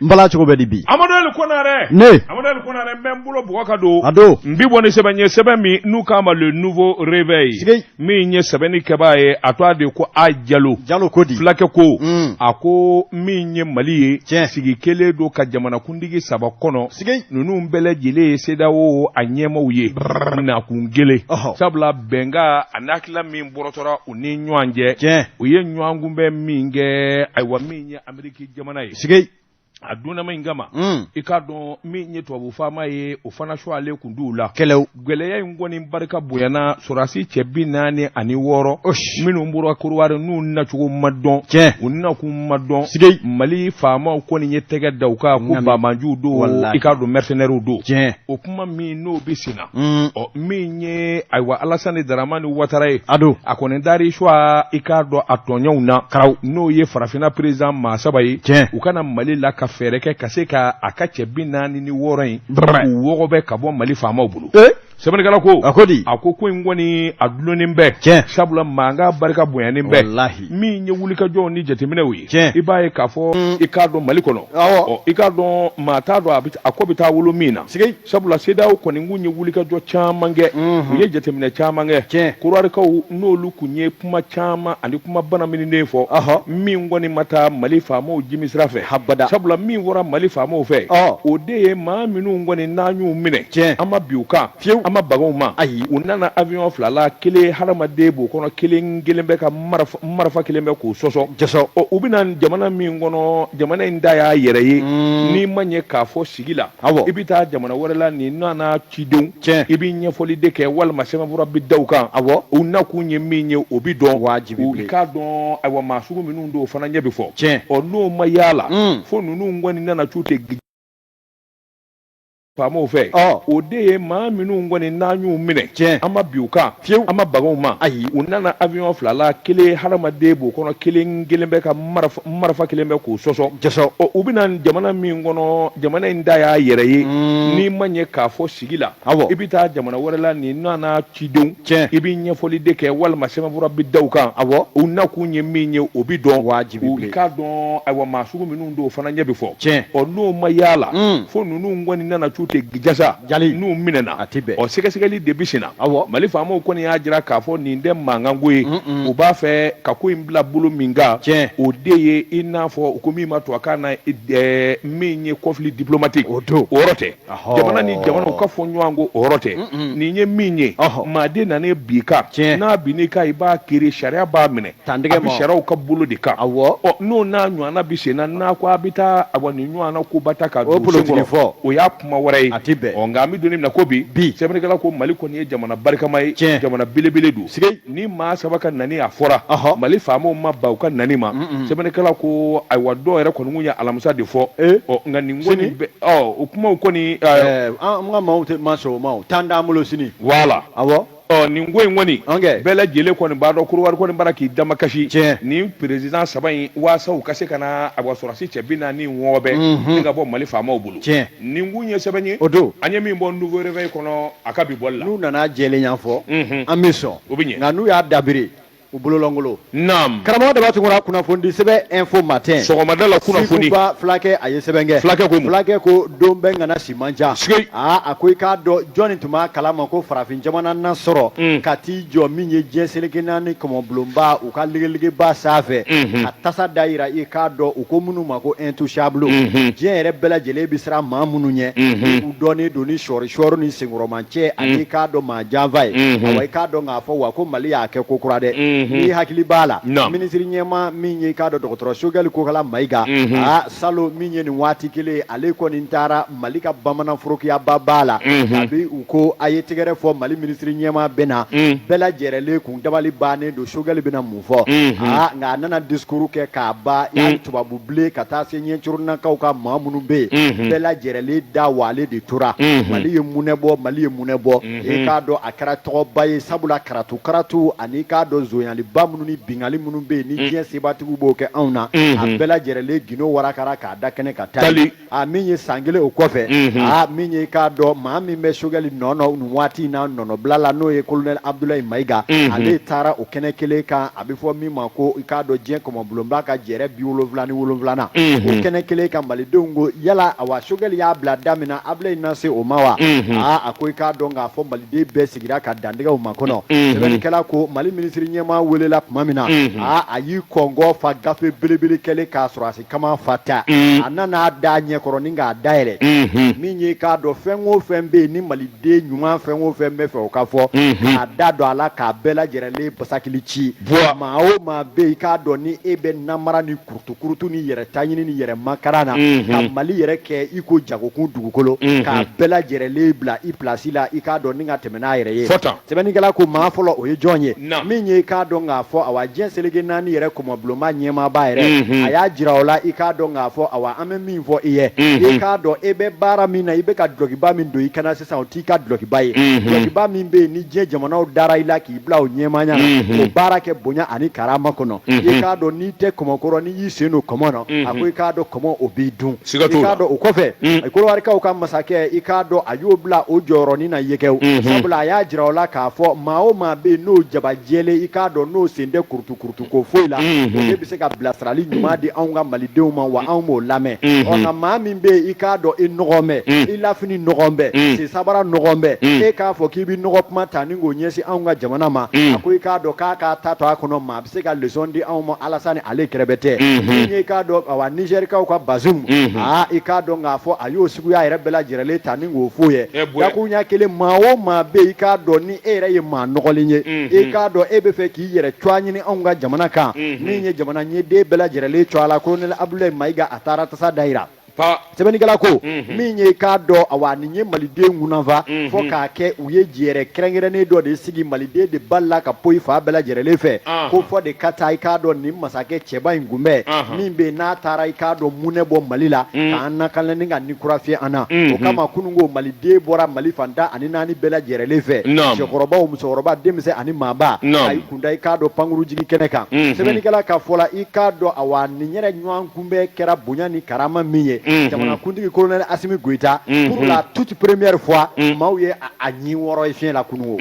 mbala cogo bɛ di bi Amadou Konare ne Amadou Konare mbɛ bolo bɔka do ado mbi bɔ ni sɛbɛn min n'u k'a ma le nouveau réveil min ye sɛbɛnni kɛbaa ye a to a de ko a Jalo ko di fulakɛ ko a ko min ye Mali ye sigi kelen do ka jamanakuntigi 3 kɔnɔ ninnu bɛɛ lajɛlen ye CEDEAO a ɲɛmaaw ye nakun kelen sabula bɛnka a n'akila min bɔrɔtɔra u ni ɲɔgɔn cɛ u ye ɲɔgɔnkun bɛ min kɛ ayiwa min ye Ameriki jamana ye a dunama in kama I k'a dɔn min ye tubabu faama ye o fana su ale kun d'u la gɛlɛya in kɔni barika bonyana sɔrɔdasi cɛ 46 minnu bɔra Korowari n'u nacogo ma dɔn u nakun ma dɔn Mali faamaw kɔni ye tɛgɛ da u ka ko bamanjuw don I k'a dɔn mercenaires don o kuma min n'o bɛ senna min ye ayiwa Alassane Dramane Ouattara ye a kɔni dari choix I k'a dɔn a tɔɲɔgɔnw na n'o ye farafinna président maa 3 ye u kana Mali la ka fɛrɛ kɛ ka se ka a ka cɛ 46 in u wɔgɔbɛ ka bɔ Mali faamaw bolo sɛbɛnnikɛla ko a ko in kɔni a dulonnen bɛ sabula mankan barika bonyanen bɛ min ye wulikajɔw ni jateminɛw ye I b'a ye k'a fɔ I k'a dɔn Mali kɔnɔ I k'a dɔn maa t'a dɔn a ko bɛ taa wolo min na sabula CEDEAO kɔni kun ye wulikajɔ caman kɛ u ye jateminɛ caman kɛ Korowarikaw n'olu kun ye kuma caman ani kuma bana mininen fɔ min kɔni ma taa Mali faamaw jimi sira fɛ sabula min bɔra Mali faamaw fɛ o de ye maa minnu kɔni n'an y'u minɛ an ma bi u kan an ma baganw ma ayi u nana avion 2 la kelen hadamaden b'o kɔnɔ kelen bɛ ka marifa kelen bɛ k'o sɔsɔ u bɛna jamana min kɔnɔ jamana in da y'a yɛrɛ ye n'i ma ɲɛ k'a fɔ sigi la I bɛ taa jamana wɛrɛ la nin nana cidenw I bɛ ɲɛfɔli de kɛ walima sɛbɛnfura bɛ da u kan u nakun ye min ye o bɛ dɔn wajibi k'a dɔn ayiwa maa sugu minnu don o fana ɲɛ bɛ fɔ n'o ma yaala fo ninnu kɔni nana cu tɛ faamaw fɛ o de ye maa minnu kɔni n'an y'u minɛ an ma bi u kan an ma baganw ma ayi u nana avion 2 la kelen hadamaden b'o kɔnɔ kelen bɛ ka marifa kelen bɛ k'o sɔsɔ u bɛna jamana min kɔnɔ jamana in da y'a yɛrɛ ye n'i ma ɲɛ k'a fɔ sigi la I bɛ taa jamana wɛrɛ la nin nana cidenw I bɛ ɲɛfɔli de kɛ walima sɛbɛnfura bɛ da u kan u nakun ye min ye o bɛ dɔn wajibi k'a dɔn ayiwa maa sugu minnu don o fana ɲɛ bɛ fɔ n'o ma yaala fo ninnu kɔni nana cu tɛ gijasa n'u minɛna sɛgɛsɛgɛli de bɛ senna Mali faamaw kɔni y'a jira k'a fɔ nin tɛ mankanko ye u b'a fɛ ka ko in bila bolo min kan o de ye I n'a fɔ ko min ma to a kan na min ye conflit diplomatique o yɔrɔ tɛ jamana ni jamanaw ka fɔ ɲɔgɔn ko o yɔrɔ tɛ nin ye min ye maaden nana bi kan n'a bin'i kan I b'a kiri sariya b'a minɛ a bɛ sariyaw ka bolo de kan n'o n'a ɲɔgɔnna bɛ senna n'a ko a bɛ taa nin ɲɔgɔnna koba ta ka don senkɔrɔ o y'a kuma wɛrɛ ye nka an bɛ don min na ko bi sɛbɛnnikɛla ko Mali kɔni ye jamana barikama ye jamana belebele don ni maa 3 ka nani a fɔra Mali faamaw ma ba u ka nani ma sɛbɛnnikɛla ko ayiwa dɔw yɛrɛ kɔni kun ye alamisa de fɔ nka nin kɔni bɛ o kumaw kɔni an ka maaw tɛ ma sɔn o ma tan d'an bolo sini voilà nin ko in kɔni bɛɛ lajɛlen kɔni b'a dɔn Korowari kɔni bara k'i damakasi nin président 3 in waasa u ka se ka na a sɔrɔdasi cɛ 46 ni ka bɔ Mali faamaw bolo nin kun ye sɛbɛn ye an ye min bɔ nouveau réveil kɔnɔ a ka bi bɔli la n'u nana jɛlen yan fɔ an bɛ sɔn o bɛ ɲɛ nka n'u y'a dabiri u bololangolo karamɔgɔ de b'a tun kɔrɔ kunnafoni sɛbɛn info matin sɔgɔmada la kunnafoni fulakɛ a ye sɛbɛn kɛ fulakɛ ko don bɛɛ ngana si man ca a ko I k'a dɔn jɔnni tun b'a kalama ko farafin jamana na sɔrɔ ka t'i jɔ min ye diɲɛ seleke naani kɔmɔbulonba u ka ligeligeba sanfɛ a tasa da yira I k'a dɔn u ko minnu ma ko intouchable diɲɛ yɛrɛ bɛɛ lajɛlen bɛ siran maa minnu ɲɛ u dɔnnen don ni sɔri ni senkɔrɔmancɛ ani k'a dɔn maa janfa ye awa I k'a dɔn k'a fɔ wa ko Mali y'a kɛ ko kura dɛ n'i hakili b'a la minisiri ɲɛma min ye k'a dɔn dɔgɔtɔrɔ Sogɛli Kokala Mayiga Salo min ye nin waati kelen ale kɔni taara Mali ka bamanan forokiyaba b'a la a bi u ko a ye tɛgɛrɛ fɔ Mali minisiri ɲɛma bɛ na bɛɛ lajɛlen kun dabali bannen don Sogɛli bɛna mun fɔ nka a nana discours kɛ k'a ban y'a tubabu bilen ka taa se ɲɛcurunakaw ka maa minnu bɛ yen bɛɛ lajɛlen da wale de tora Mali ye munɛ bɔ I k'a dɔn a kɛra tɔgɔba ye sabula karatu ani k'a dɔn zonya binkaliba minnu ni binkali minnu bɛ yen ni diɲɛ sebatigiw b'o kɛ anw na a bɛɛ lajɛlen gindo warakara k'a da kɛnɛ ka taali min ye san kelen o kɔfɛ min ye k'a dɔn maa min bɛ Sogɛli nɔnɔ nin waati in na nɔnɔbila la n'o ye colonel Abdulayi Mayiga ale taara o kɛnɛ kelen kan a bɛ fɔ min ma ko i k'a dɔn diɲɛ kɔmɔbulonba ka jɛrɛ 77nan o kɛnɛ kelen kan malidenw ko yala awa Sogɛli y'a bila da min na Abdulayi na se o ma wa a ko i k'a dɔn k'a fɔ maliden bɛɛ sigira ka dantigɛw ma kɔnɔ sɛbɛnnikɛla ko Mali minisiri ɲɛmaa welela tuma min na a y'i kɔngɔ fa gafe belebele kɛlen k'a sɔrɔ a si kama fa ta a nana da ɲɛkɔrɔ ni k'a dayɛlɛ min ye k'a dɔn fɛn o fɛn bɛ yen ni maliden ɲuman fɛn o fɛn bɛ fɛ o ka fɔ k'a da dɔn a la k'a bɛɛ lajɛlen basakili ci maa o maa bɛ yen k'a dɔn ni e bɛ namara ni kurutu ni yɛrɛ taɲini ni yɛrɛ makaran na ka Mali yɛrɛ kɛ i ko jagokun dugukolo k'a bɛɛ lajɛlen bila i pilasi la i k'a dɔn ni ka tɛmɛ n'a yɛrɛ ye sɛbɛnnikɛla ko maa fɔlɔ o ye jɔn ye min ye k'a dɔn k'a fɔ awa diɲɛ seleke naani yɛrɛ kɔmɔbulonba ɲɛmaaba yɛrɛ a y'a jira o la i k'a dɔn k'a fɔ awa an bɛ min fɔ i ye i k'a dɔn e bɛ baara min na i bɛ ka dulokiba min don i kana sisan o t'i ka dulokiba ye dulokiba min bɛ yen ni diɲɛ jamanaw dara i la k'i bila o ɲɛmaaya na o baara kɛ bonya ani karama kɔnɔ i k'a dɔn n'i tɛ kɔmɔkɔrɔ n'i y'i sen don kɔmɔ na a ko i k'a dɔn kɔmɔ o b'i dun i k'a dɔn o kɔfɛ Kolowarikaw ka masakɛ i k'a dɔn a y'o bila o jɔyɔrɔnin na yɛkɛw sabula a y'a jira o la k'a fɔ maa o maa bɛ yen n'o jabajɛlen i k'a dɔn n'o sen tɛ kurutu ko foyi la o de bɛ se ka bilasirali ɲuman di anw ka malidenw ma wa anw b'o lamɛn nka maa min bɛ yen i k'a dɔn i nɔgɔn bɛ i lafini nɔgɔn bɛ sisabara nɔgɔn bɛ e k'a fɔ k'i bɛ nɔgɔ kuma ta ni k'o ɲɛsin anw ka jamana ma a ko i k'a dɔn k'a k'a ta to a kɔnɔ maa a bɛ se ka leçon di anw ma Alasani ale kɛrɛfɛ tɛ min ye i k'a dɔn awa Nigérikaw ka Bazoum i k'a dɔn k'a fɔ a y'o suguya yɛrɛ bɛɛ lajɛlen ta ni k'o f'o ye dakuruɲa kelen maa o maa bɛ yen i k'a dɔn ni e yɛrɛ ye maa nɔgɔlen ye i k'a dɔn e bɛ fɛ k'i yɛrɛ cuwa ɲini anw ka jamana kan min ye jamana ɲɛden bɛɛ lajɛlen cuwa la colonel Abdulayi Mayiga a taara tasa dayira sɛbɛnnikɛla ko min ye k'a dɔn awa nin ye maliden ŋunanfa fɔ k'a kɛ u ye jɛrɛ kɛrɛnkɛrɛnnen dɔ de sigi maliden de balila ka poyi fa bɛɛ lajɛlen fɛ ko fɔ de ka taa i k'a dɔn nin masakɛ cɛba in kunbɛn min bɛ n'a taara i k'a dɔn munɛ bɔ Mali la k'an nakanlɛ ni ka ni kura fiyɛ an na o kama kununko maliden bɔra Mali fantan ani naani bɛɛ lajɛlen fɛ cɛkɔrɔbaw musokɔrɔba denmisɛn ani maaba a y'i kunda i k'a dɔn pankuru jigi kɛnɛ kan sɛbɛnnikɛla ka fɔ la i k'a dɔn awa nin yɛrɛ ɲɔgɔn kunbɛn kɛra bonya ni karama min ye jamanakuntigi colonel Assimi Goïta pour la toute première fois maaw ye a ɲi wɔɔrɔ ye fiɲɛ la kununko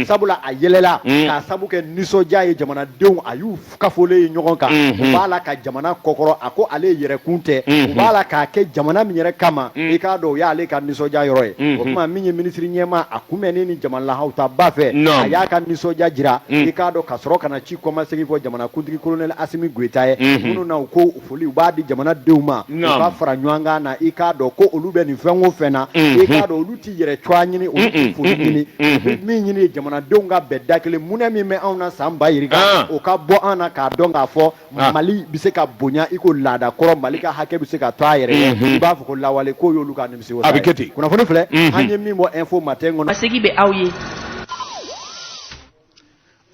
sabula a yɛlɛla k'a sabu kɛ nisɔndiya ye jamanadenw a y'u kafolen ye ɲɔgɔn kan u b'a la ka jamana kɔkɔrɔ a ko ale yɛrɛkun tɛ u b'a la k'a kɛ jamana min yɛrɛ kama i k'a dɔn o y'ale ka nisɔndiya yɔrɔ ye o tuma min ye minisiri ɲɛma a kunbɛnni ni jamana lahaw ba fɛ a y'a ka nisɔndiya jira i k'a dɔn ka sɔrɔ ka na ci kɔmasegin fɔ jamanakuntigi colonel Assimi Goïta ye minnu na u ko foli u b'a di jamanadenw ma u ka fara ɲɔgɔn kan na i k'a dɔn ko olu bɛ nin fɛn o fɛn na i k'a dɔn olu t'i yɛrɛ cuwa ɲini olu t'i foli ɲini min ɲini jamanadenw ka bɛn da kelen munɛ min bɛ anw na san ba yirika o ka bɔ an na k'a dɔn k'a fɔ Mali bɛ se ka bonya i ko laada kɔrɔ Mali ka hakɛ bɛ se ka to a yɛrɛ ye i b'a fɔ ko lawale k'o y'olu ka nimisi wasa ye a bɛ kɛ ten kunnafoni filɛ an ye min bɔ info matin kɔnɔ masegi bɛ aw ye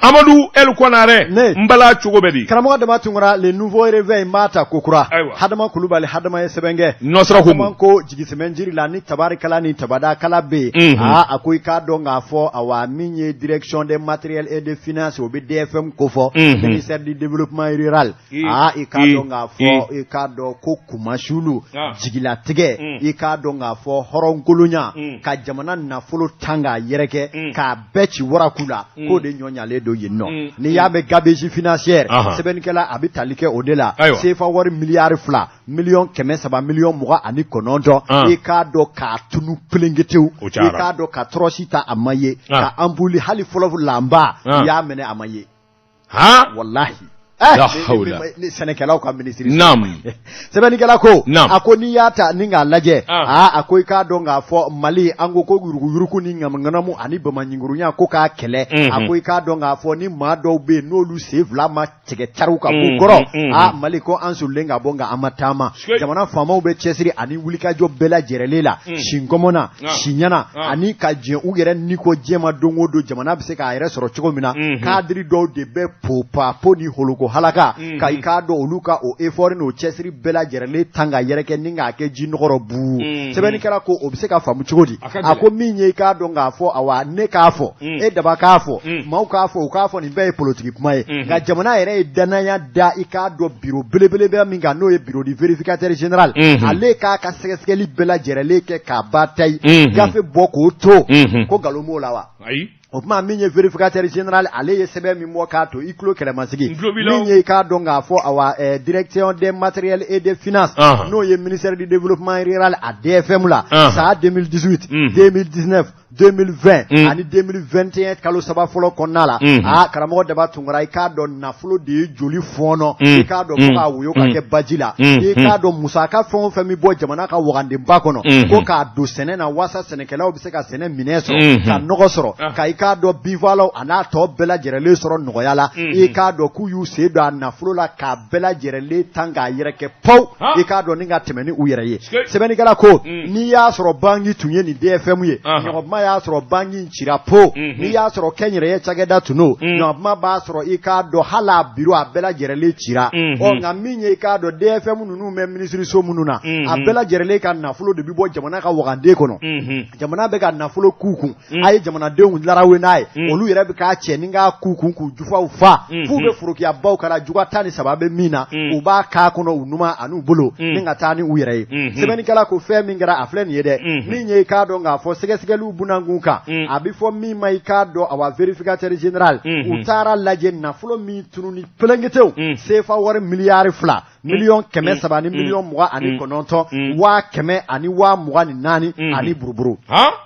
Amadou El Konaré mbala cogo bɛ di karamɔgɔ dama tunkara le nouveau réveil mata kokura Hadama Kulubali Hadama ye sɛbɛnkɛ Nosra ko jigisɛmɛ jiri la ni tabarikala ni tabada kala bɛ a ko i k'a dɔn k'a fɔ awa min ye direction des matériels et des finances o bɛ DFM ko fɔ ministère du développement rural i k'a dɔn k'a fɔ i k'a dɔn ko Kumasulu jigilatigɛ i k'a dɔn k'a fɔ hɔrɔnkolonya ka jamana nafolo tan k'a yɛrɛkɛ k'a bɛɛ ci waraku la k'o de ɲɔɲalen don yen nɔ ni y'a mɛn gabegie financière sɛbɛnnikɛla a bɛ tali kɛ o de la CFA wari miliyari 2 miliyɔn 300 miliyɔn 29 i k'a dɔn k'a tunu pelengetew i k'a dɔn ka tɔrɔsi ta a ma ye ka anbuli hali fɔlɔ lanba i y'a minɛ a ma ye wallahi sɛnɛkɛlaw ka ministre sɛbɛnnikɛla ko a ko n'i y'a ta ni k'a lajɛ a ko i k'a dɔn k'a fɔ Mali an ko yuruguyurugu ni ŋanamu ani bamanɲingurunya ko k'a kɛlɛ a ko i k'a dɔn k'a fɔ ni maa dɔw bɛ yen n'olu sen fila ma tigɛ cariw ka b'u kɔrɔ Mali ko an solilen ka bɔ nka an ma taama jamana faamaw bɛ cɛsiri ani wulikajɔ bɛɛ lajɛlen la sinkɔmɔ na siɲana ani ka jɛn u yɛrɛ niko jɛma don o don jamana bɛ se k'a yɛrɛ sɔrɔ cogo min na kadiri dɔw de bɛ popapo ni holoko halaka ka i k'a dɔn olu ka o effort n'o cɛsiri bɛɛ lajɛlen tan ka yɛrɛkɛ ni k'a kɛ ji nɔgɔrɔ buu sɛbɛnnikɛla ko o bɛ se ka faamu cogo di a ko min ye i k'a dɔn k'a fɔ awa ne k'a fɔ e daba k'a fɔ maaw k'a fɔ u k'a fɔ nin bɛɛ ye politiki kuma ye nka jamana yɛrɛ ye danaya da i k'a dɔn biro belebeleba min kan n'o ye biro di vérificateur général ale k'a ka sɛgɛsɛgɛli bɛɛ lajɛlen kɛ k'a ba ta ye gafe bɔ k'o to ko nkalon b'o la wa o tuma min ye vérificateur général ale ye sɛbɛn min bɔ k'a to i tulo kɛlɛmasigi min ye i k'a dɔn k'a fɔ awa direction des matériels et des finances n'o ye ministère du développement rural a DFM la san 2018 2019 2020 ani 2021 kalo saba fɔlɔ kɔnɔna la karamɔgɔ Daba Tunkara i k'a dɔn nafolo de ye joli fɔɔnɔ i k'a dɔn fo k'a woyo ka kɛ baji la i k'a dɔn musaka fɛn o fɛn min bɔ jamana ka wagandenba kɔnɔ ko k'a don sɛnɛ na walasa sɛnɛkɛlaw bɛ se ka sɛnɛ minɛ sɔrɔ ka nɔgɔ sɔrɔ ka i k'a dɔn binfagalanw a n'a tɔ bɛɛ lajɛlen sɔrɔ nɔgɔya la i k'a dɔn k'u y'u sen don a nafolo la k'a bɛɛ lajɛlen tan k'a yɛrɛ kɛ pawu i k'a dɔn ni ka tɛmɛ ni u yɛrɛ ye sɛbɛnnikɛla ko n'i y'a sɔrɔ banki tun ye nin DFM ye ɲɔgɔnma y'a sɔrɔ banki in cira po n'i y'a sɔrɔ kɛnyɛrɛye cakɛda tun n'o ɲɔgɔnma b'a sɔrɔ i k'a dɔn hali a biro a bɛɛ lajɛlen cira nka min ye i k'a dɔn DFM ninnu bɛ minisiriso minnu na a bɛɛ lajɛlen ka nafolo de bɛ bɔ jamana ka waganden kɔnɔ jamana bɛ ka nafolo k'u kun a ye jamanadenw larawe n'a ye olu yɛrɛ bɛ k'a cɛ ni k'a k'u kun k'u jufaw fa f'u bɛ forokiyabaw kala juga 13 bɛ min na u b'a k'a kɔnɔ u numa an'u bolo ni ka taa ni u yɛrɛ ye sɛbɛnnikɛla ko fɛn min kɛra a filɛ nin ye dɛ min ye i k'a dɔn k'a fɔ sɛgɛsɛgɛliw bunakun kan a bɛ fɔ min ma i k'a dɔn awa vérificateur général u taara lajɛ nafolo min tununi pelenketew CFA wari miliyari 2 miliyɔn 300 ni miliyɔn 29 waa 100 ani waa 24 ani buruburu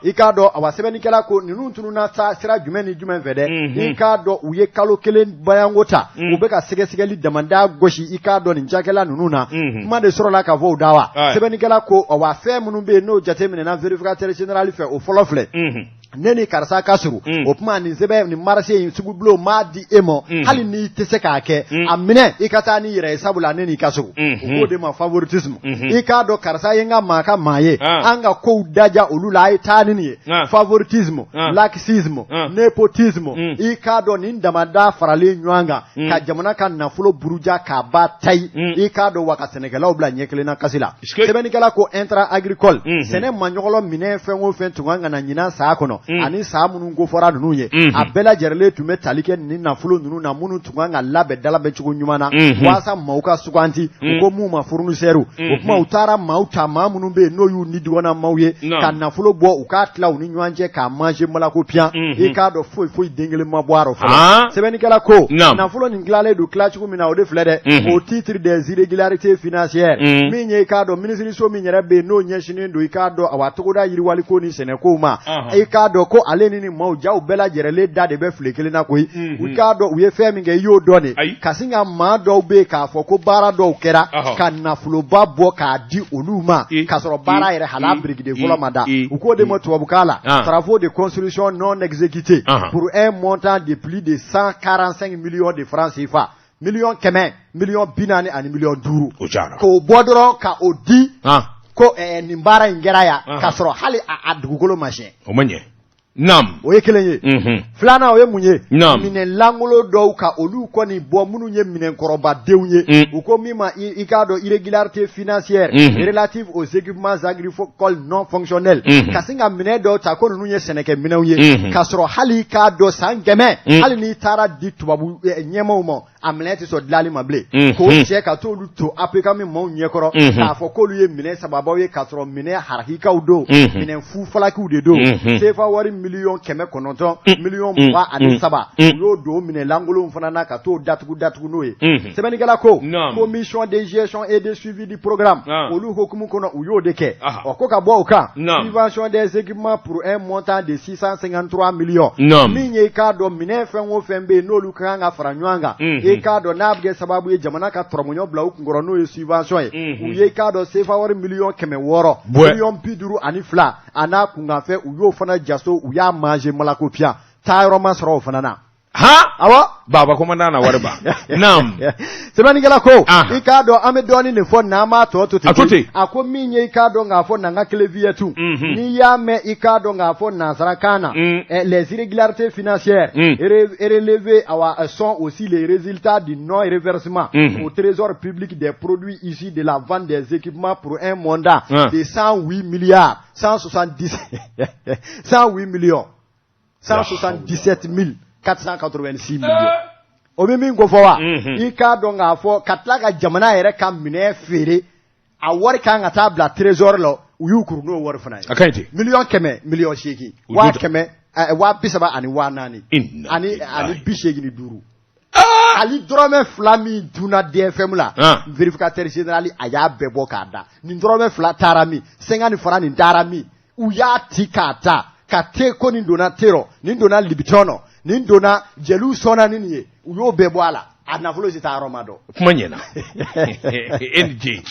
i k'a dɔn awa sɛbɛnnikɛla ko ninnu tununa sira jumɛn ni jumɛn fɛ dɛ i k'a dɔn u ye kalo kelen bayanko ta u bɛ ka sɛgɛsɛgɛli damanda gosi i k'a dɔn nin cakɛla ninnu na kuma de sɔrɔla ka fɔ u da wa sɛbɛnnikɛla ko awa fɛn minnu bɛ yen n'o jateminɛna vérificateur général fɛ o fɔlɔ filɛ ne ni karisa ka surun o tuma nin sɛbɛn nin marché in sugu bulon m'a di e ma hali n'i tɛ se k'a kɛ a minɛ i ka taa n'i yɛrɛ ye sabula ne n'i ka surun o k'o de ma favoritisme i k'a dɔn karisa ye n ka maa ka maa ye an ka kow daja olu la a ye taa ni nin ye favoritisme laxisme népotisme i k'a dɔn nin damada faralen ɲɔgɔn kan ka jamana ka nafolo buruja k'a ba tayi i k'a dɔn wa ka sɛnɛkɛlaw bila ɲɛ kelen na kasi la sɛbɛnnikɛla ko intrant agricole sɛnɛ maɲɔgɔlɔ minɛ fɛn o fɛn tun kan ka na ɲinan saa kɔnɔ ani saa minnu kofɔra ninnu ye a bɛɛ lajɛlen tun bɛ tali kɛ nin nafolo ninnu na minnu tun kan ka labɛn dalabɛn cogo ɲuman na walasa maaw ka suganti u ko mun ma fournisseur o kuma u taara maaw ta maa minnu bɛ yen n'o y'u ni dɔgɔna maaw ye ka nafolo bɔ u k'a tila u ni ɲɔgɔn cɛ k'a manger malako piyan i k'a dɔn foyi foyi den kelen ma bɔ a rɔ fɔlɔ sɛbɛnnikɛla ko nafolo nin tilalen don tila cogo min na o de filɛ dɛ au titre des irrégularités financières min ye i k'a dɔn minisiriso min yɛrɛ bɛ yen n'o ɲɛsinnen don i k'a dɔn awa togoda yiriwaliko ni sɛnɛkow ma i k'a dɔn ko ale ni maaw jaw bɛɛ lajɛlen da de bɛ file kelen na koyi u k'a dɔn u ye fɛn min kɛ i y'o dɔn de ka sin ka maa dɔw bɛ yen k'a fɔ ko baara dɔw kɛra ka nafoloba bɔ k'a di olu ma k'a sɔrɔ baara yɛrɛ hali a birikiden fɔlɔ ma da u k'o de ma tubabukan la travaux de construction non exécutés pour un montant de plus de 145 millions de francs CFA miliyɔn 100 miliyɔn 40 ani miliyɔn 5 k'o bɔ dɔrɔn ka o di ko nin baara in kɛra yan k'a sɔrɔ hali a dugukolo ma siɲɛ o man ɲɛ Nam. O ye kelen ye. Filanan o ye mun ye? Minɛn langolo dɔw ka olu kɔni bɔ minnu ye minɛnkɔrɔbadenw ye. U ko min ma i k'a dɔn irrégularité financière relative aux équipements agricoles non fonctionnels. Ka sin ka minɛn dɔw ta ko ninnu ye sɛnɛkɛminɛnw ye. Ka sɔrɔ hali k'a dɔn san 100 hali n'i taara di tubabu ɲɛmaaw ma a minɛn tɛ sɔn dilanli ma bilen. K'o cɛ ka t'olu to APK min maaw ɲɛkɔrɔ k'a fɔ k'olu ye minɛn sababaw ye ka sɔrɔ minɛn harakikaw don. Minɛn fufalakiw de don. CFA wari miliyɔn 900 miliyɔn 23 u y'o don minɛ langolonw fana na ka t'o datugu n'o ye sɛbɛnnikɛla ko commission de gestion et de suivi du programme olu hukumu kɔnɔ u y'o de kɛ ko ka bɔ o kan subvention des équipements pour un montant de 653 millions min ye i k'a dɔn minɛ fɛn o fɛn bɛ yen n'olu ka kan ka fara ɲɔgɔn kan i k'a dɔn n'a bɛ kɛ sababu ye jamana ka tɔrɔmɔɲɔ bila u kunkɔrɔ n'o ye subvention ye u ye i k'a dɔn CFA wari miliyɔn 600 miliyɔn 52 a n'a kunkanfɛ u y'o fana jaso u y'a manger malako piyan taa yɔrɔ ma sɔrɔ o fana na awa baba komanda na warba nam sebani gala ko ikado ame doni ne fo na ma to ako minye ikado nga fo na ngaklevier tu ni ya me ikado nga fo na sarakana les irrégularités financières relever sont aussi les résultats du non reversement au trésor public des produits issus de la vente des équipements pour un montant de 108 milliards 108 millions 177 486 millions. Omi go fowa. Ika donga fo katlaga jamana ere kam mine fere. A wari kan ata bla trésor lo uyukuru no wari fana. Akaiti. Million keme, million sheki. Wa keme wa bisaba ani wa nani. Ani bishegi ni duru. Ali drome flami duna DFM la. Vérificateur général aya bebo kada. Ni drome fla tarami. 50 francs ni tarami. Uya tikata. Kate ko ni dona tero. Ni dona libitono. Nindona jelu sona nini uyo bebo ala anafulo zita aromado kumanyena NG